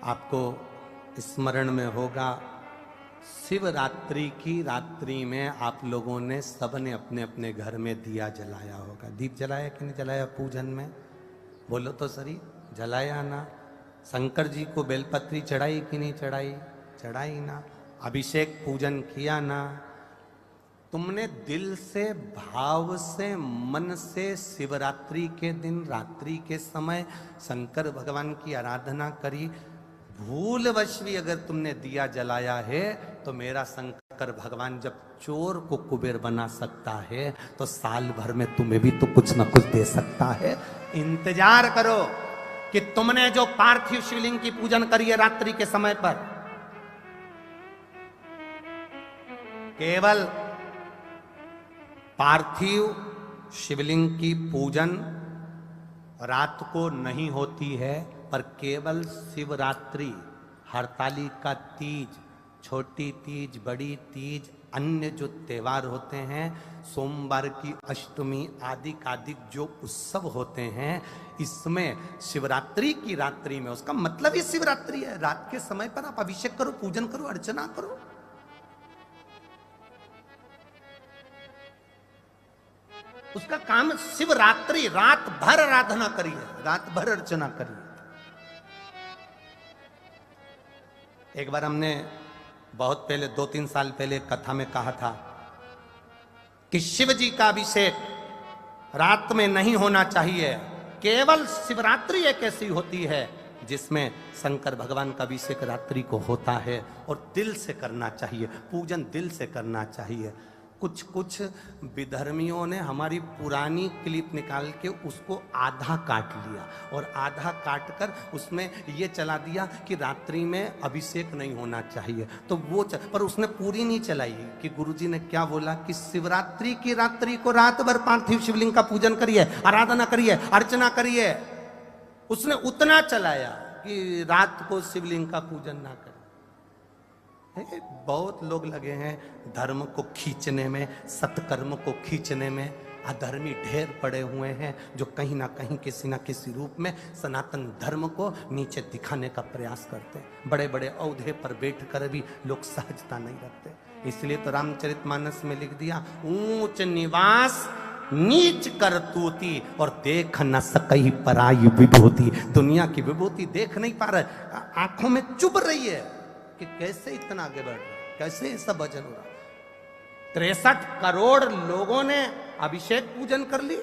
आपको स्मरण में होगा, शिवरात्रि की रात्रि में आप लोगों ने सबने अपने अपने घर में दिया जलाया होगा। दीप जलाया कि नहीं जलाया पूजन में? बोलो तो सही, जलाया ना? शंकर जी को बेलपत्री चढ़ाई कि नहीं चढ़ाई? चढ़ाई ना? अभिषेक पूजन किया ना? तुमने दिल से, भाव से, मन से शिवरात्रि के दिन रात्रि के समय शंकर भगवान की आराधना करी। भूलवश भी अगर तुमने दिया जलाया है तो मेरा शंकर भगवान जब चोर को कुबेर बना सकता है तो साल भर में तुम्हें भी तो कुछ ना कुछ दे सकता है। इंतजार करो कि तुमने जो पार्थिव शिवलिंग की पूजन करी है रात्रि के समय पर, केवल पार्थिव शिवलिंग की पूजन रात को नहीं होती है, पर केवल शिवरात्रि, हरतालिका तीज, छोटी तीज, बड़ी तीज, अन्य जो त्योहार होते हैं, सोमवार की अष्टमी आदि आदि जो उत्सव होते हैं, इसमें शिवरात्रि की रात्रि में, उसका मतलब ही शिवरात्रि है, रात के समय पर आप अभिषेक करो, पूजन करो, अर्चना करो। उसका काम शिवरात्रि, रात भर आराधना करिए, रात भर अर्चना करिए। एक बार हमने बहुत पहले 2-3 साल पहले कथा में कहा था कि शिव जी का अभिषेक रात में नहीं होना चाहिए, केवल शिवरात्रि एक ऐसी होती है जिसमें शंकर भगवान का अभिषेक रात्रि को होता है और दिल से करना चाहिए, पूजन दिल से करना चाहिए। कुछ विधर्मियों ने हमारी पुरानी क्लिप निकाल के उसको आधा काट लिया और आधा काट कर उसमें ये चला दिया कि रात्रि में अभिषेक नहीं होना चाहिए, तो वो पर उसने पूरी नहीं चलाई कि गुरुजी ने क्या बोला कि शिवरात्रि की रात्रि को रात भर पार्थिव शिवलिंग का पूजन करिए, आराधना करिए, अर्चना करिए। उसने उतना चलाया कि रात को शिवलिंग का पूजन ना करें। बहुत लोग लगे हैं धर्म को खींचने में, सत्कर्म को खींचने में। अधर्मी ढेर पड़े हुए हैं जो कहीं ना कहीं किसी ना किसी रूप में सनातन धर्म को नीचे दिखाने का प्रयास करते हैं। बड़े बड़े औहदे पर बैठकर भी लोग सहजता नहीं रखते। इसलिए तो रामचरितमानस में लिख दिया, ऊंच निवास नीच करतूती और देख न सकई पराई विभूति। दुनिया की विभूति देख नहीं पा रहे, आंखों में चुभ रही है कि कैसे इतना आगे बढ़ रहा है, कैसे ये सब भजन हो रहा है। 63 करोड़ लोगों ने अभिषेक पूजन कर ली,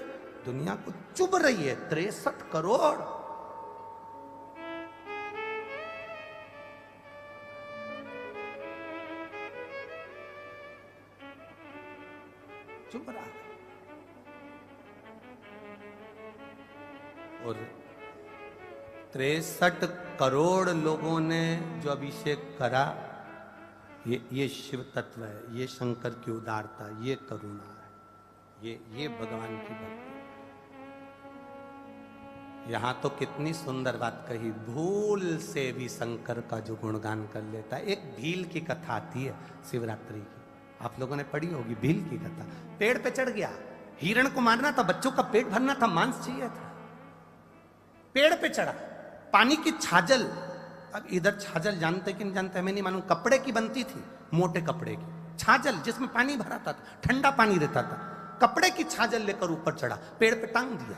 दुनिया को चुभ रही है 63 करोड़। चुभ रहा है। और 63 करोड़ लोगों ने जो अभिषेक करा, ये शिव तत्व है, ये शंकर की उदारता, ये करुणा है, ये भगवान की भक्ति। यहां तो कितनी सुंदर बात कही, भूल से भी शंकर का जो गुणगान कर लेता है। एक भील की कथा आती है शिवरात्रि की, आप लोगों ने पढ़ी होगी भील की कथा। पेड़ पे चढ़ गया, हिरण को मारना था, बच्चों का पेट भरना था, मांस चाहिए था। पेड़ पे चढ़ा, पानी की छाजल, अब इधर छाजल जानते कि नहीं जानते हमें नहीं मालूम, कपड़े की बनती थी, मोटे कपड़े की छाजल जिसमें पानी भरा था, ठंडा पानी रहता था। कपड़े की छाजल लेकर ऊपर चढ़ा, पेड़ पे टांग दिया,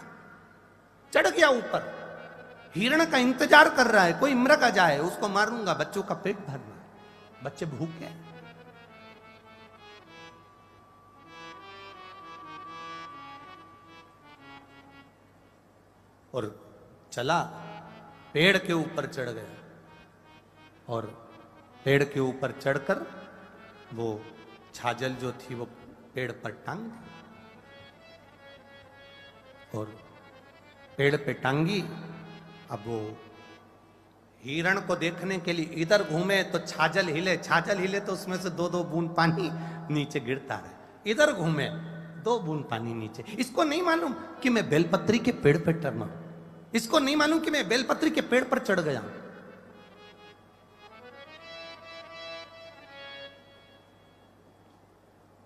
चढ़ गया ऊपर। हिरण का इंतजार कर रहा है कोई मृग आ जाए, उसको मारूंगा, बच्चों का पेट भरना, बच्चे भूखे। और चला, पेड़ के ऊपर चढ़ गया और पेड़ के ऊपर चढ़कर वो छाजल जो थी वो पेड़ पर टांग दी और पेड़ पे टांगी। अब वो हिरण को देखने के लिए इधर घूमे तो छाजल हिले, छाजल हिले तो उसमें से 2-2 बूंद पानी नीचे गिरता रहे। इधर घूमे 2 बूंद पानी नीचे। इसको नहीं मालूम कि मैं बेलपत्री के पेड़ पे टर्मा, इसको नहीं मालूम कि मैं बेलपत्री के पेड़ पर चढ़ गया।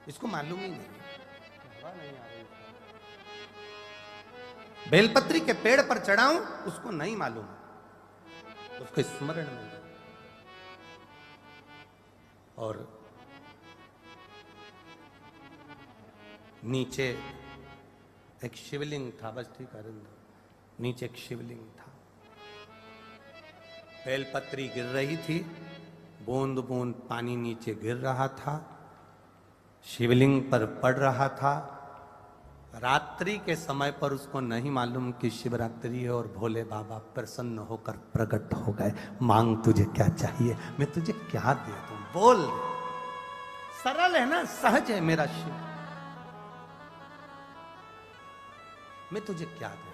इसको मालूम ही नहीं, बेलपत्री के पेड़ पर चढ़ाऊं उसको नहीं मालूम। उसके स्मरण में गए। और नीचे एक शिवलिंग था, बस ठीक है, नीचे एक शिवलिंग था। बेलपत्री गिर रही थी, बूंद बूंद पानी नीचे गिर रहा था, शिवलिंग पर पड़ रहा था। रात्रि के समय पर उसको नहीं मालूम कि शिवरात्रि है और भोले बाबा प्रसन्न होकर प्रकट हो गए। मांग तुझे क्या चाहिए, मैं तुझे क्या दे दूं, बोल। सरल है ना, सहज है मेरा शिव, मैं तुझे क्या दे।